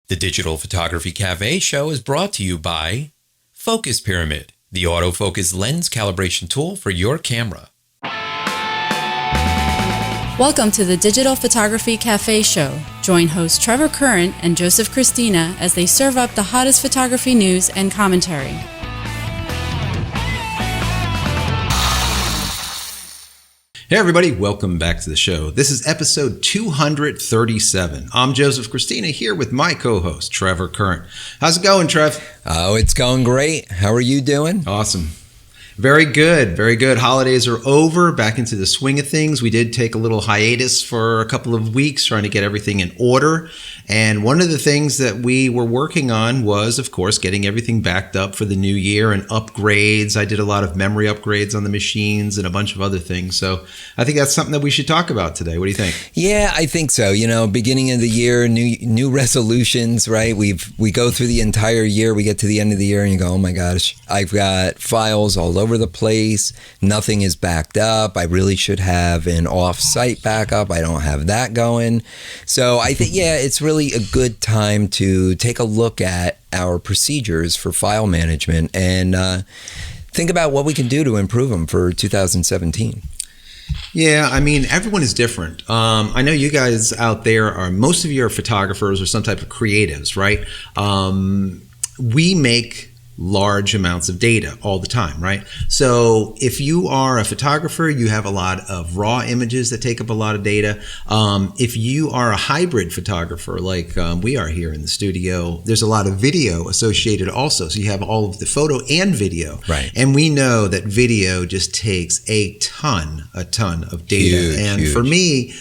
The Digital Photography Cafe show is brought to you by Focus Pyramid, the autofocus lens calibration tool for your camera. Welcome to the Digital Photography Cafe show. Join hosts Trevor Current and Joseph Cristina as they serve up the hottest photography news and commentary. Hey everybody, welcome back to the show. This is episode 237. I'm Joseph Cristina here with my co-host, Trevor Current. How's it going, Trev? Oh, it's going great. How are you doing? Awesome. Very good, very good. Holidays are over, back into the swing of things. We did take a little hiatus for a couple of weeks trying to get everything in order. And one of the things that we were working on was, of course, getting everything backed up for the new year and upgrades. I did a lot of memory upgrades on the machines and a bunch of other things. So I think that's something that we should talk about today. What do you think? Yeah, I think so. You know, beginning of the year, new resolutions, right? We go through the entire year. We get to the end of the year and you go, oh my gosh, I've got files all over the place. Nothing is backed up. I really should have an off-site backup. I don't have that going. So I think, yeah, it's really a good time to take a look at our procedures for file management and think about what we can do to improve them for 2017. Yeah, I mean, everyone is different. I know you guys out there most of you are photographers or some type of creatives, right? We make large amounts of data all the time, right? So if you are a photographer, you have a lot of raw images that take up a lot of data. If you are a hybrid photographer, like we are here in the studio, there's a lot of video associated also. So you have all of the photo and video. Right. And we know that video just takes a ton of data. Huge. For me,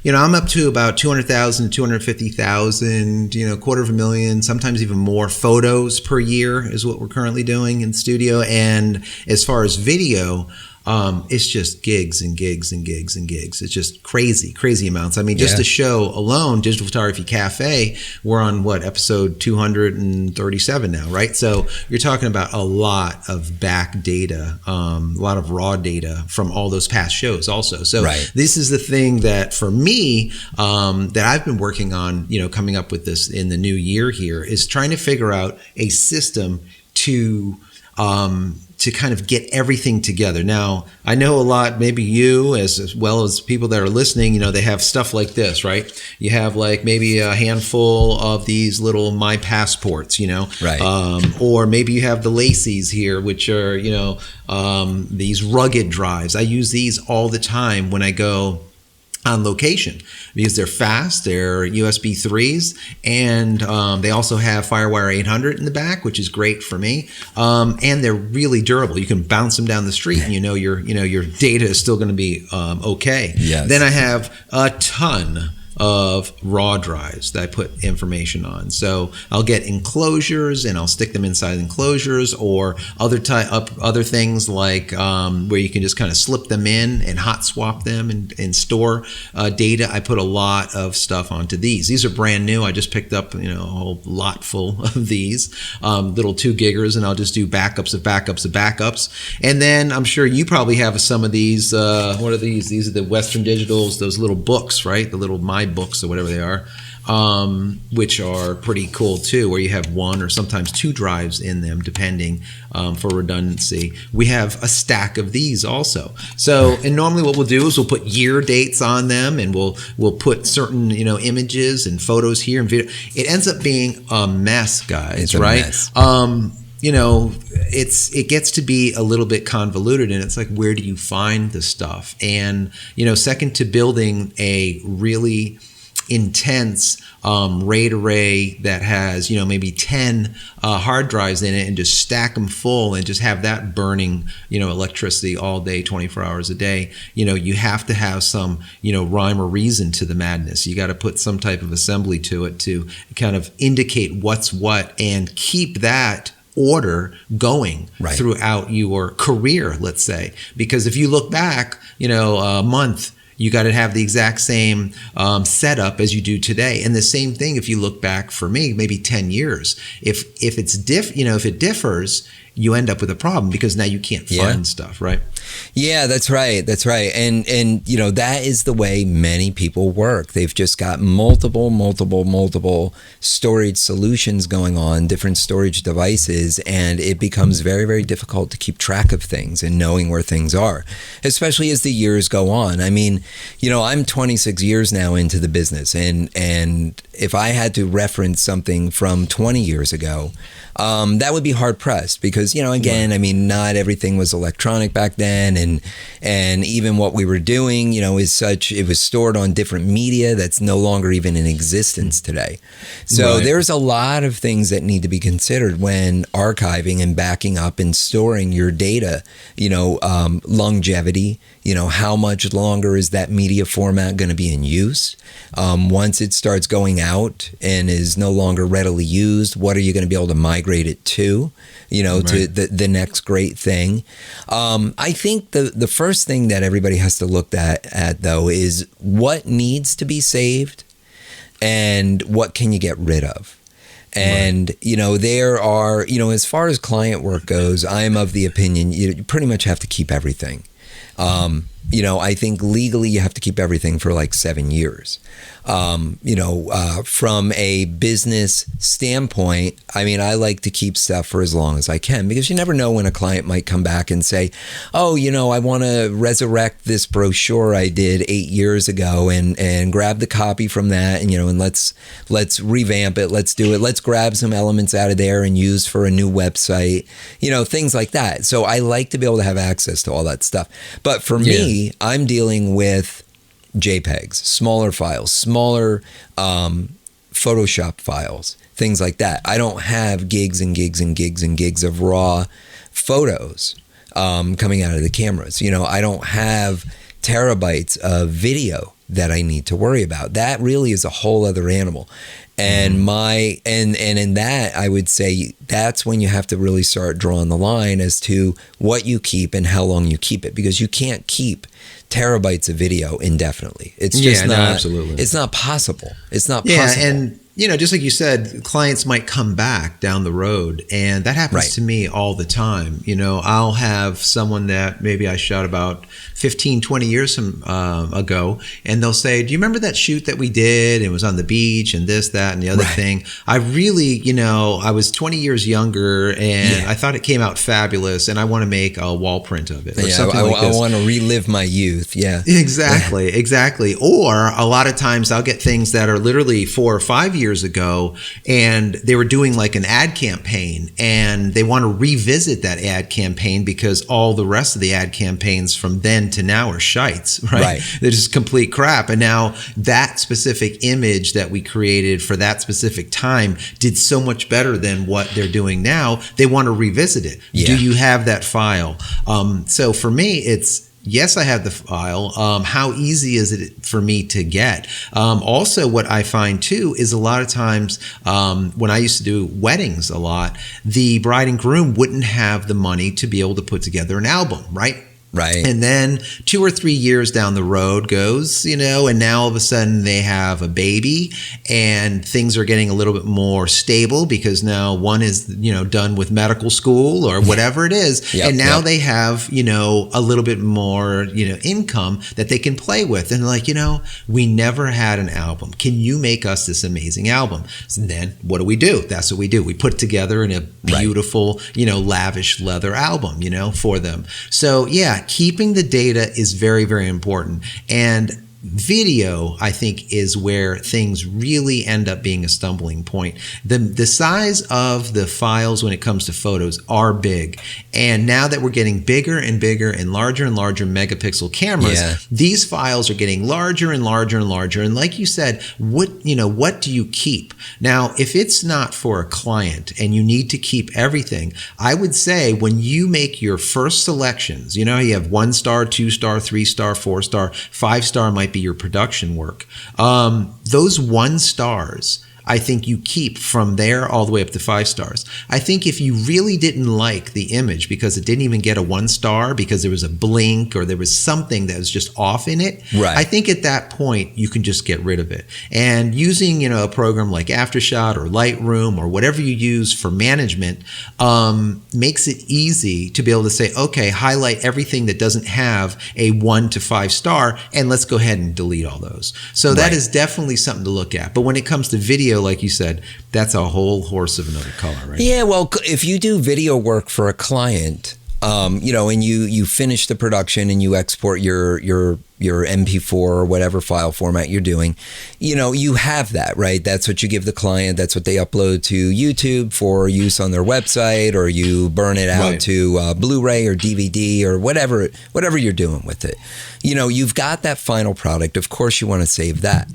you know, I'm up to about 200,000, 250,000, $250,000, sometimes even more photos per year is what we're currently doing in the studio. And as far as video, it's just gigs and gigs and gigs and gigs. It's just crazy amounts. I mean, just the show alone, Digital Photography Cafe, we're on episode 237 now, right? So you're talking about a lot of back data, a lot of raw data from all those past shows also. So This is the thing that for me, that I've been working on, coming up with this in the new year here, is trying to figure out a system to kind of get everything together. Now, I know a lot, maybe you as well as people that are listening, they have stuff like this, right? You have like maybe a handful of these little My Passports, Right. Or maybe you have the Lacey's here, which are, these rugged drives. I use these all the time when I go on location because they're fast, they're USB 3s, and they also have Firewire 800 in the back, which is great for me. And they're really durable. You can bounce them down the street and your data is still going to be okay. Yes. Then I have a ton of raw drives that I put information on. So I'll get enclosures and I'll stick them inside enclosures, or other things like where you can just kind of slip them in and hot swap them and store data. I put a lot of stuff onto these. These are brand new. I just picked up a whole lot full of these little 2 giggers, and I'll just do backups of backups of backups. And then I'm sure you probably have some of these. What are these? These are the Western Digitals, those little books, right? The little My Books or whatever they are, which are pretty cool too, where you have 1 or sometimes 2 drives in them, depending for redundancy. We have a stack of these also. So, and normally what we'll do is we'll put year dates on them, and we'll put certain images and photos here and video. It ends up being a mess, guys. It's a right? mess. It gets to be a little bit convoluted, and it's like, where do you find the stuff? And, second to building a really intense RAID array that has, maybe 10 hard drives in it, and just stack them full and just have that burning, electricity all day, 24 hours a day. You have to have some, rhyme or reason to the madness. You got to put some type of assembly to it to kind of indicate what's what and keep that order going throughout your career, let's say. Because if you look back, a month, you got to have the exact same setup as you do today. And the same thing if you look back for me, maybe 10 years. If it differs, you end up with a problem because now you can't find stuff, right? Yeah, that's right. That's right. And that is the way many people work. They've just got multiple storage solutions going on, different storage devices, and it becomes very, very difficult to keep track of things and knowing where things are, especially as the years go on. I mean, I'm 26 years now into the business, and if I had to reference something from 20 years ago, that would be hard pressed because, again, I mean, not everything was electronic back then. And even what we were doing, it was stored on different media that's no longer even in existence today. So there's a lot of things that need to be considered when archiving and backing up and storing your data, longevity, how much longer is that media format going to be in use? Once it starts going out and is no longer readily used, what are you going to be able to migrate it to? To the next great thing. I think the first thing that everybody has to look at though is what needs to be saved and what can you get rid of. And, there are, as far as client work goes, I'm of the opinion you pretty much have to keep everything. I think legally you have to keep everything for like 7 years. From a business standpoint, I mean, I like to keep stuff for as long as I can because you never know when a client might come back and say, oh, I want to resurrect this brochure I did 8 years ago and grab the copy from that and, let's revamp it. Let's do it. Let's grab some elements out of there and use for a new website, things like that. So I like to be able to have access to all that stuff. But for me, I'm dealing with JPEGs, smaller files, smaller Photoshop files, things like that. I don't have gigs and gigs and gigs and gigs of raw photos coming out of the cameras. I don't have terabytes of video that I need to worry about. That really is a whole other animal. And in that, I would say that's when you have to really start drawing the line as to what you keep and how long you keep it, because you can't keep terabytes of video indefinitely. It's just not. Absolutely. It's not possible. It's not possible. Yeah, and just like you said, clients might come back down the road, and that happens to me all the time. I'll have someone that maybe I shot about 15, 20 years ago, and they'll say, do you remember that shoot that we did? It was on the beach and this, that, and the other thing. I really, I was 20 years younger, and I thought it came out fabulous, and I want to make a wall print of it. Or something like this. I want to relive my youth. Yeah. Exactly. Or a lot of times I'll get things that are literally 4 or 5 years ago, and they were doing like an ad campaign, and they want to revisit that ad campaign because all the rest of the ad campaigns from then to now are shites, right? They're just complete crap. And now that specific image that we created for that specific time did so much better than what they're doing now. They want to revisit it. Do you have that file? So for me, it's yes, I have the file. How easy is it for me to get? Also, what I find too is a lot of times when I used to do weddings a lot, the bride and groom wouldn't have the money to be able to put together an album, right? Right. And then 2 or 3 years down the road goes, and now all of a sudden they have a baby and things are getting a little bit more stable because now one is, done with medical school or whatever it is. And now they have, a little bit more, income that they can play with. And like, we never had an album. Can you make us this amazing album? So then what do? That's what we do. We put together in a beautiful, lavish leather album, for them. So keeping the data is very, very important. And video, I think, is where things really end up being a stumbling point. The size of the files when it comes to photos are big. And now that we're getting bigger and bigger and larger megapixel cameras, these files are getting larger and larger and larger. And like you said, what do you keep? Now, if it's not for a client and you need to keep everything, I would say when you make your first selections, you have 1-star, 2-star, 3-star, 4-star, 5-star might be your production work. Those 1 stars I think you keep from there all the way up to 5 stars. I think if you really didn't like the image because it didn't even get a 1 star because there was a blink or there was something that was just off in it, right. I think at that point you can just get rid of it. And using, a program like Aftershot or Lightroom or whatever you use for management makes it easy to be able to say, okay, highlight everything that doesn't have a 1 to 5 star, and let's go ahead and delete all those. So that is definitely something to look at. But when it comes to video, like you said, that's a whole horse of another color, right? Yeah, well, if you do video work for a client, and you finish the production and you export your MP4 or whatever file format you're doing, you have that, right? That's what you give the client. That's what they upload to YouTube for use on their website, or you burn it out to Blu-ray or DVD or whatever you're doing with it. You've got that final product. Of course, you want to save that.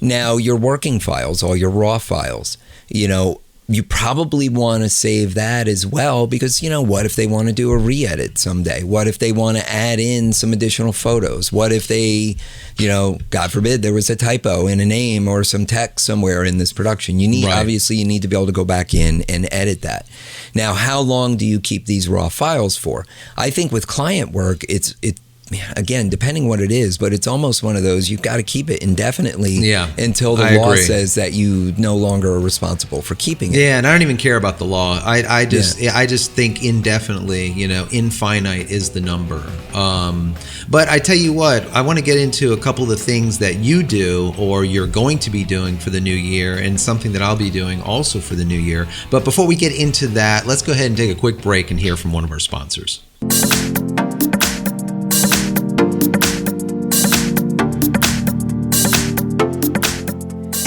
Now, your working files, all your raw files, you probably want to save that as well, because what if they want to do a re-edit someday? What if they want to add in some additional photos? What if they, God forbid, there was a typo in a name or some text somewhere in this production? Obviously you need to be able to go back in and edit that. Now, how long do you keep these raw files for? I think with client work, it again, depending what it is, but it's almost one of those, you've got to keep it indefinitely until the law says that you no longer are responsible for keeping it. Yeah, and I don't even care about the law. I just think indefinitely, infinite is the number. But I tell you what, I want to get into a couple of the things that you do or you're going to be doing for the new year, and something that I'll be doing also for the new year. But before we get into that, let's go ahead and take a quick break and hear from one of our sponsors.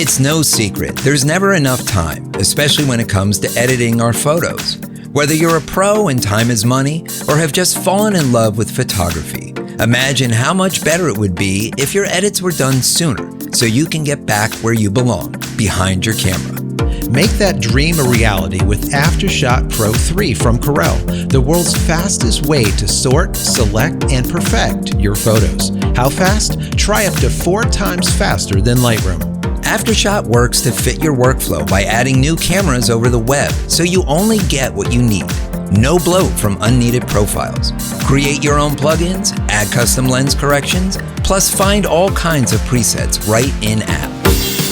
It's no secret, there's never enough time, especially when it comes to editing our photos. Whether you're a pro and time is money, or have just fallen in love with photography, imagine how much better it would be if your edits were done sooner, so you can get back where you belong, behind your camera. Make that dream a reality with Aftershot Pro 3 from Corel, the world's fastest way to sort, select, and perfect your photos. How fast? Try up to 4 times faster than Lightroom. Aftershot works to fit your workflow by adding new cameras over the web, so you only get what you need. No bloat from unneeded profiles. Create your own plugins, add custom lens corrections, plus find all kinds of presets right in-app.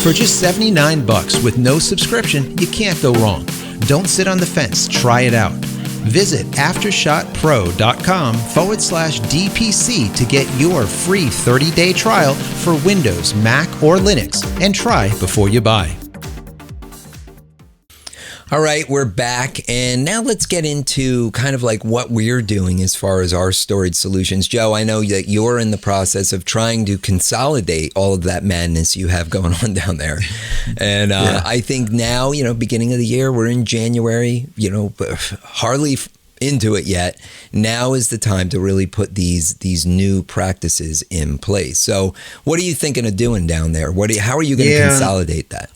For just $79 with no subscription, you can't go wrong. Don't sit on the fence, try it out. Visit aftershotpro.com/DPC to get your free 30-day trial for Windows, Mac, or Linux, and try before you buy. All right, we're back, and now let's get into kind of like what we're doing as far as our storage solutions. Joe, I know that you're in the process of trying to consolidate all of that madness you have going on down there. And I think now, beginning of the year, we're in January, hardly into it yet. Now is the time to really put these new practices in place. So what are you thinking of doing down there? How are you going to consolidate that?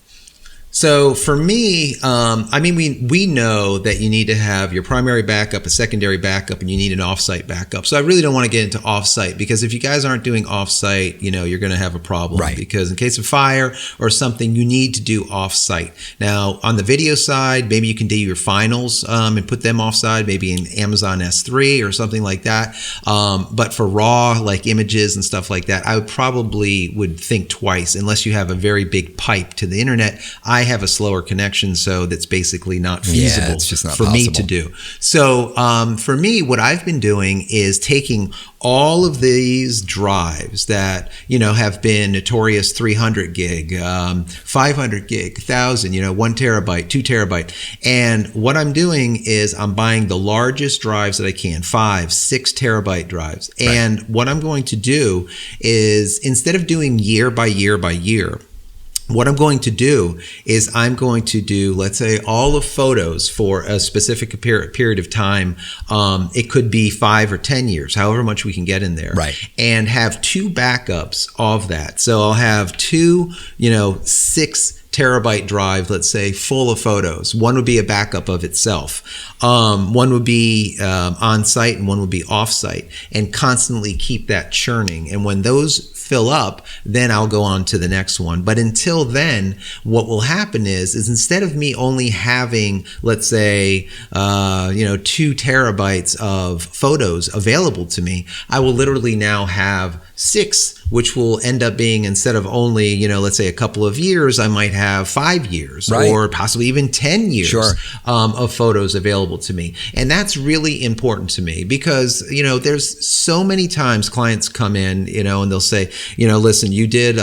So for me, we know that you need to have your primary backup, a secondary backup, and you need an offsite backup. So I really don't want to get into offsite, because if you guys aren't doing offsite, you're going to have a problem. Right. Because in case of fire or something, you need to do offsite. Now, on the video side, maybe you can do your finals and put them offsite, maybe in Amazon S3 or something like that. But for raw, like images and stuff like that, I would think twice, unless you have a very big pipe to the internet. I have a slower connection, so that's basically not feasible it's just not for possible. me to do. So for me, what I've been doing is taking all of these drives that, have been notorious 300 gig, 500 gig, 1,000, 1 terabyte, 2 terabyte. And what I'm doing is I'm buying the largest drives that I can, 5, 6 terabyte drives. Right. And what I'm going to do is, instead of doing year by year by year, what I'm going to do is I'm going to do, let's say, all of photos for a specific period of time. It could be 5 or 10 years, however much we can get in there. Right. And have 2 backups of that. So I'll have 2, 6 terabyte drive, let's say, full of photos. One would be a backup of itself. One would be on site and one would be off site, and constantly keep that churning. And when those fill up, then I'll go on to the next one. But until then, what will happen is instead of me only having, let's say, 2 terabytes of photos available to me, I will literally now have 6, which will end up being, instead of only, let's say a couple of years, I might have 5 years, right, or possibly even 10 years, sure, of photos available to me. And that's really important to me because, there's so many times clients come in, and they'll say, listen, you did,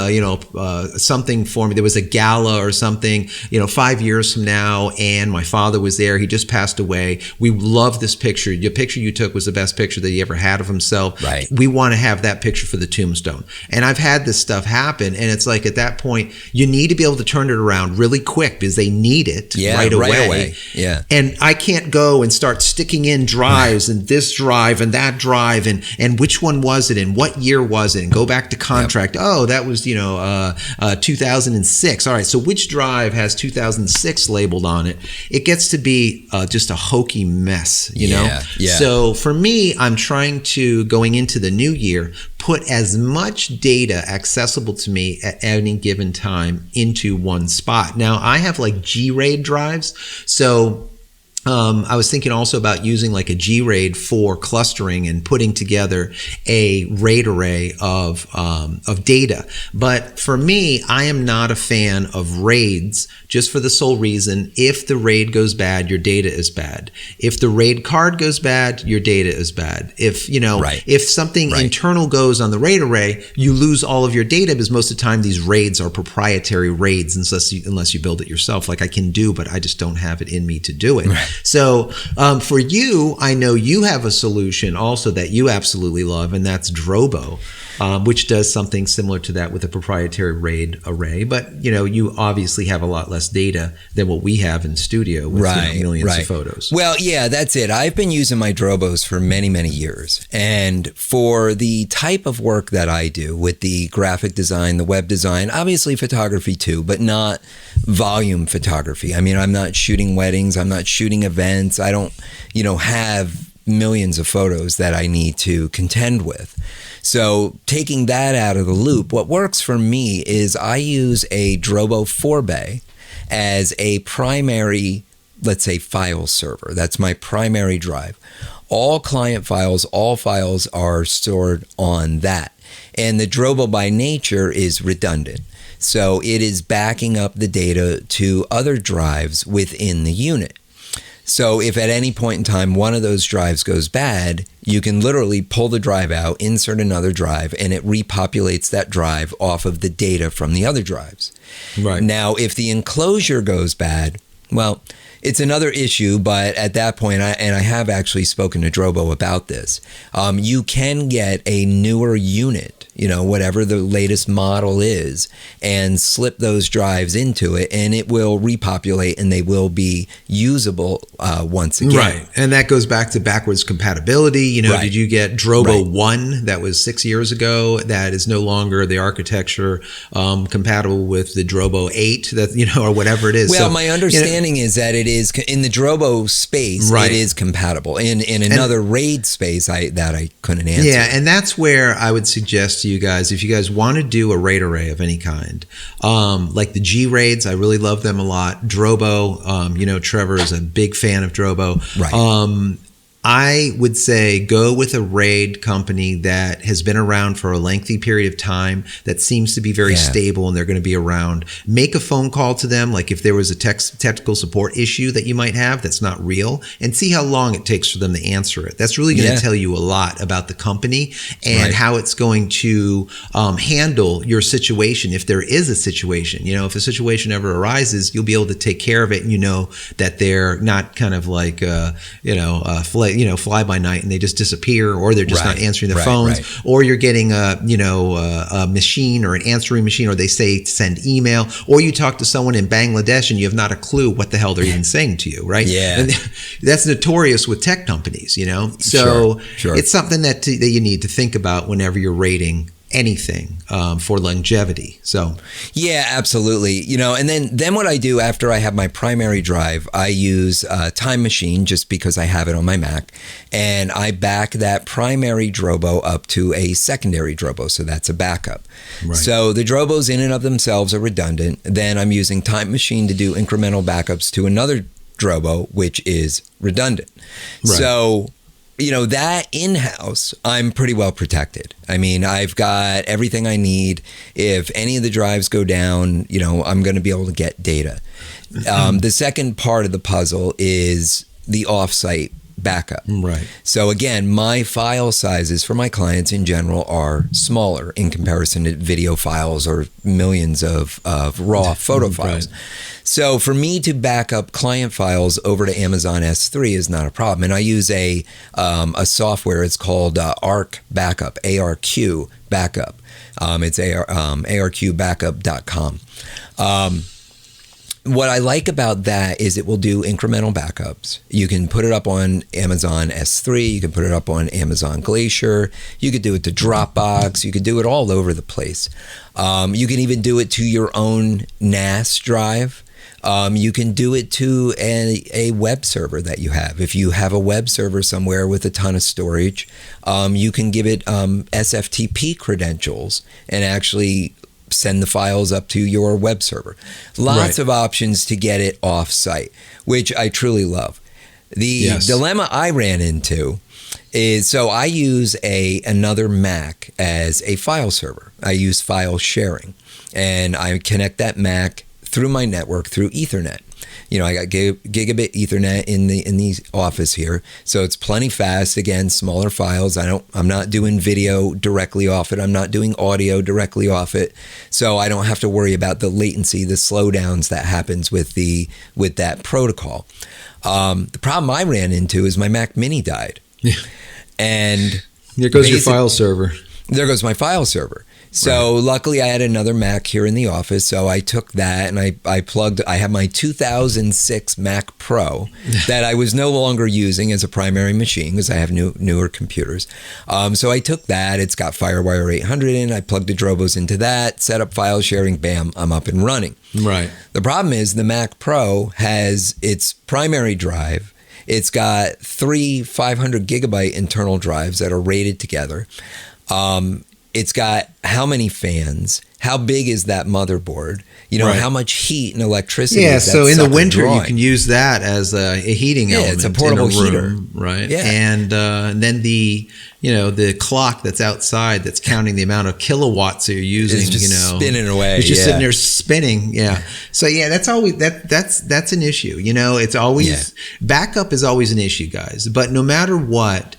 something for me. There was a gala or something, 5 years from now, and my father was there. He just passed away. We love this picture. Your picture you took was the best picture that he ever had of himself. Right. We want to have that picture for the tombstone. And I've had this stuff happen, and it's like at that point, you need to be able to turn it around really quick because they need it right away. Yeah. And I can't go and start sticking in drives and this drive and that drive and which one was it and what year was it and go back to contract. Yep. Oh, that was 2006. All right, so which drive has 2006 labeled on it? It gets to be just a hokey mess, you know? Yeah. So for me, I'm trying to, going into the new year, put as much data accessible to me at any given time into one spot. Now, I have like G-RAID drives, so I was thinking also about using like a G-RAID for clustering and putting together a RAID array of data. But for me, I am not a fan of RAIDs, just for the sole reason, if the RAID goes bad, your data is bad. If the RAID card goes bad, your data is bad. If, if something internal goes on the RAID array, you lose all of your data because most of the time these RAIDs are proprietary RAIDs unless you build it yourself, like I can do, but I just don't have it in me to do it. Right. So for you, I know you have a solution also that you absolutely love, and that's Drobo, which does something similar to that with a proprietary RAID array. But, you obviously have a lot less data than what we have in studio with millions of photos. Well, yeah, that's it. I've been using my Drobos for many, many years. And for the type of work that I do with the graphic design, the web design, obviously photography too, but not volume photography. I mean, I'm not shooting weddings. I'm not shooting events. I don't, have millions of photos that I need to contend with. So taking that out of the loop, what works for me is I use a Drobo 4-bay as a primary, let's say, file server. That's my primary drive. All client files, all files are stored on that. And the Drobo by nature is redundant. So it is backing up the data to other drives within the unit. So if at any point in time one of those drives goes bad, you can literally pull the drive out, insert another drive, and it repopulates that drive off of the data from the other drives. Right. Now, if the enclosure goes bad, well, it's another issue, but at that point, I have actually spoken to Drobo about this, you can get a newer unit, whatever the latest model is, and slip those drives into it, and it will repopulate, and they will be usable once again. Right, and that goes back to backwards compatibility. Did you get Drobo 1 that was 6 years ago that is no longer the architecture compatible with the Drobo 8 that, or whatever it is? Well, my understanding is that it is in the Drobo space, it is compatible. In another RAID space, I couldn't answer. Yeah, and that's where I would suggest to you guys, if you guys want to do a RAID array of any kind, like the G-RAIDs, I really love them a lot. Drobo, Trevor is a big fan of Drobo. Right. I would say go with a RAID company that has been around for a lengthy period of time, that seems to be very stable, and they're going to be around. Make a phone call to them, like if there was a technical support issue that you might have that's not real, and see how long it takes for them to answer it. That's really going to tell you a lot about the company and how it's going to handle your situation if there is a situation. If a situation ever arises, you'll be able to take care of it, and that they're not kind of like, fly by night and they just disappear, or they're just not answering their phones, or you're getting a machine or an answering machine, or they say send email, or you talk to someone in Bangladesh and you have not a clue what the hell they're even saying to you, right? Yeah. And that's notorious with tech companies, So Sure. It's something that you need to think about whenever you're rating anything for longevity. So yeah, absolutely. And then what I do after I have my primary drive, I use Time Machine just because I have it on my Mac, and I back that primary Drobo up to a secondary Drobo, so that's a backup. Right. So the Drobos in and of themselves are redundant. Then I'm using Time Machine to do incremental backups to another Drobo, which is redundant. Right. So that in-house, I'm pretty well protected. I mean, I've got everything I need. If any of the drives go down, I'm going to be able to get data. The second part of the puzzle is the off-site backup. Right. So again, my file sizes for my clients in general are smaller in comparison to video files or millions of raw photo files. Right. So for me to back up client files over to Amazon S3 is not a problem. And I use a software, it's called ARQ Backup, ARQ Backup. It's arqbackup.com. What I like about that is it will do incremental backups. You can put it up on Amazon S3. You can put it up on Amazon Glacier. You could do it to Dropbox. You could do it all over the place. You can even do it to your own NAS drive. You can do it to a web server that you have. If you have a web server somewhere with a ton of storage, you can give it SFTP credentials and actually send the files up to your web server. Lots of options to get it off-site, which I truly love. The dilemma I ran into is, so I use another Mac as a file server. I use file sharing, and I connect that Mac through my network through Ethernet. I got gigabit Ethernet in the office here, so it's plenty fast. Again, smaller files. I'm not doing video directly off it. I'm not doing audio directly off it, so I don't have to worry about the latency, the slowdowns that happens with that protocol. The problem I ran into is my Mac Mini died, and there goes your file server. There goes my file server. So luckily I had another Mac here in the office, so I took that and I have my 2006 Mac Pro that I was no longer using as a primary machine because I have newer computers. So I took that, it's got FireWire 800 in, I plugged the Drobos into that, set up file sharing, bam, I'm up and running. Right. The problem is the Mac Pro has its primary drive. It's got 3 500 gigabyte internal drives that are rated together. It's got how many fans? How big is that motherboard? How much heat and electricity? Yeah, so in the winter you can use that as a heating element. It's a portable heater, right? Yeah, and then the clock that's outside that's counting the amount of kilowatts that you're using. It's just spinning away. It's just sitting there spinning. Yeah. So yeah, that's always that's an issue. It's always backup is always an issue, guys. But no matter what,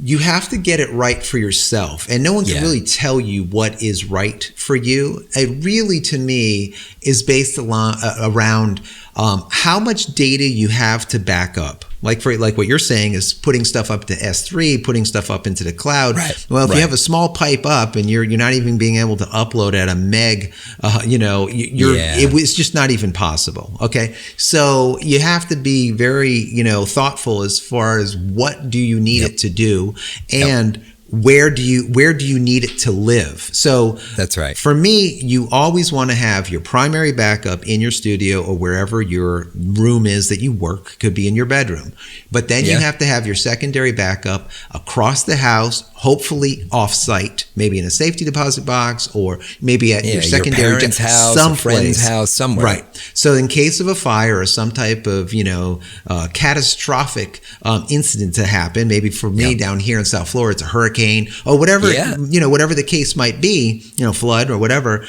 you have to get it right for yourself, and no one can really tell you what is right for you. It really, to me, is based around how much data you have to back up. Like what you're saying is putting stuff up to S3, putting stuff up into the cloud. Right. Well, if you have a small pipe up and you're not even being able to upload at a meg, it's just not even possible. Okay, so you have to be very thoughtful as far as what do you need it to do, and where do you need it to live? So that's right. For me, you always want to have your primary backup in your studio or wherever your room is that you work. Could be in your bedroom. But then you have to have your secondary backup across the house, hopefully off-site, maybe in a safety deposit box or maybe at your secondary parents' house, a friend's house, somewhere. Right. So in case of a fire or some type of catastrophic incident to happen, maybe for me down here in South Florida, it's a hurricane or whatever, whatever the case might be, flood or whatever,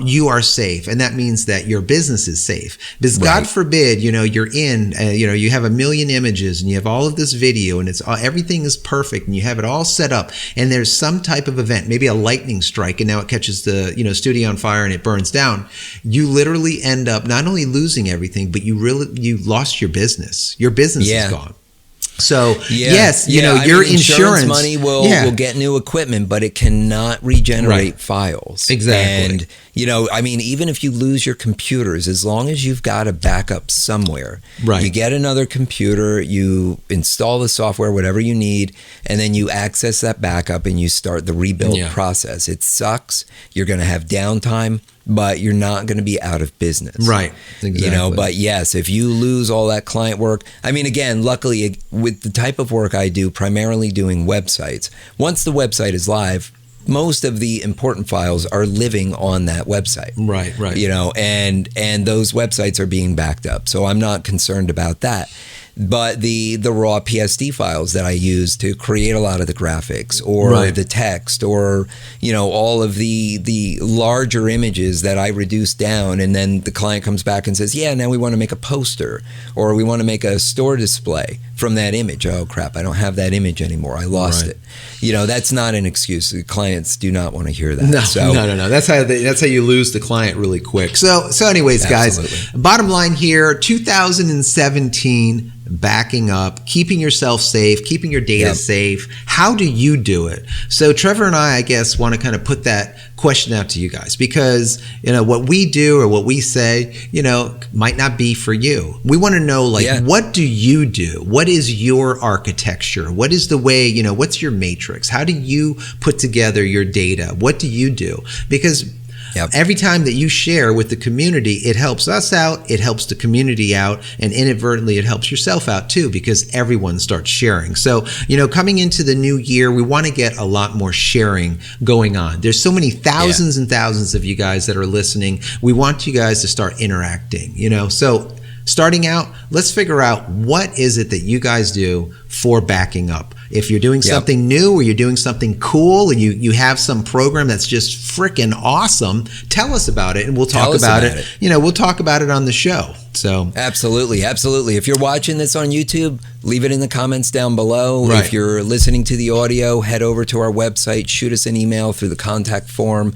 you are safe. And that means that your business is safe. Because God forbid, you're in, you have a million images and you have all of this video and everything is perfect and you have it all set up and there's some type of event, maybe a lightning strike, and now it catches the, studio on fire and it burns down. You literally end up not only losing everything, but you lost your business. Your business is gone. So Yeah. yes, Yeah, I your mean, insurance money will get new equipment, but it cannot regenerate files. Exactly. And I mean, even if you lose your computers, as long as you've got a backup somewhere, Right. you get another computer, you install the software, whatever you need, and then you access that backup and you start the rebuild process. It sucks. You're going to have downtime, but you're not going to be out of business. Right. Exactly. But yes, if you lose all that client work, I mean, again, luckily with the type of work I do, primarily doing websites, once the website is live, most of the important files are living on that website. Right. And those websites are being backed up. So I'm not concerned about that. But the raw PSD files that I use to create a lot of the graphics or the text or, all of the larger images that I reduce down, and then the client comes back and says, yeah, now we want to make a poster or we want to make a store display from that image. Oh, crap, I don't have that image anymore. I lost it. That's not an excuse. The clients do not want to hear that. No. That's how you lose the client really quick. So anyways, guys, bottom line here, 2017, backing up, keeping yourself safe, keeping your data safe. How do you do it? So Trevor and I guess, want to kind of put that question out to you guys, because what we do or what we say, might not be for you. We want to know, what do you do? What is your architecture? What is the way, what's your matrix? How do you put together your data? What do you do? Because every time that you share with the community, it helps us out, it helps the community out, and inadvertently it helps yourself out too, because everyone starts sharing. So, coming into the new year, we want to get a lot more sharing going on. There's so many thousands and thousands of you guys that are listening. We want you guys to start interacting, So starting out, let's figure out what is it that you guys do for backing up. If you're doing something new or you're doing something cool and you have some program that's just freaking awesome, tell us about it and we'll talk about it. We'll talk about it on the show. So Absolutely. If you're watching this on YouTube, leave it in the comments down below. Right. If you're listening to the audio, head over to our website, shoot us an email through the contact form.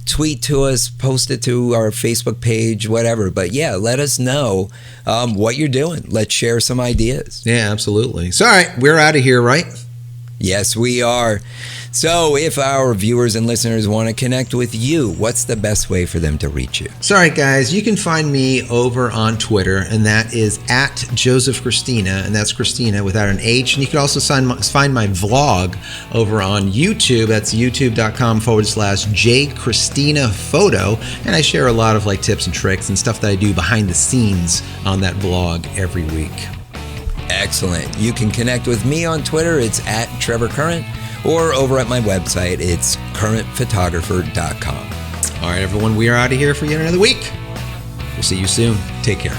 Tweet to us, post it to our Facebook page, whatever. But let us know what you're doing. Let's share some ideas. Yeah, absolutely. So, all right, we're out of here, right? Yes, we are. So if our viewers and listeners want to connect with you, what's the best way for them to reach you? So, all right, guys, you can find me over on Twitter, and that is at Joseph Cristina, and that's Cristina without an H. And you can also find my vlog over on YouTube. That's youtube.com/JCristinaPhoto. And I share a lot of tips and tricks and stuff that I do behind the scenes on that vlog every week. Excellent. You can connect with me on Twitter. It's at Trevor Current, or over at my website, it's currentphotographer.com. All right, everyone, we are out of here for yet another week. We'll see you soon. Take care.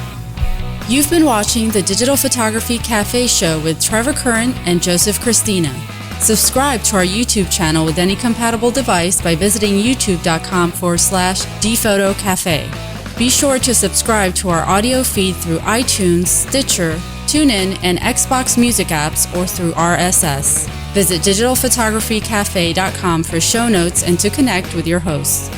You've been watching the Digital Photography Cafe Show with Trevor Current and Joseph Cristina. Subscribe to our YouTube channel with any compatible device by visiting youtube.com/dphotocafe. Be sure to subscribe to our audio feed through iTunes, Stitcher, TuneIn, and Xbox Music apps, or through RSS. Visit digitalphotographycafe.com for show notes and to connect with your hosts.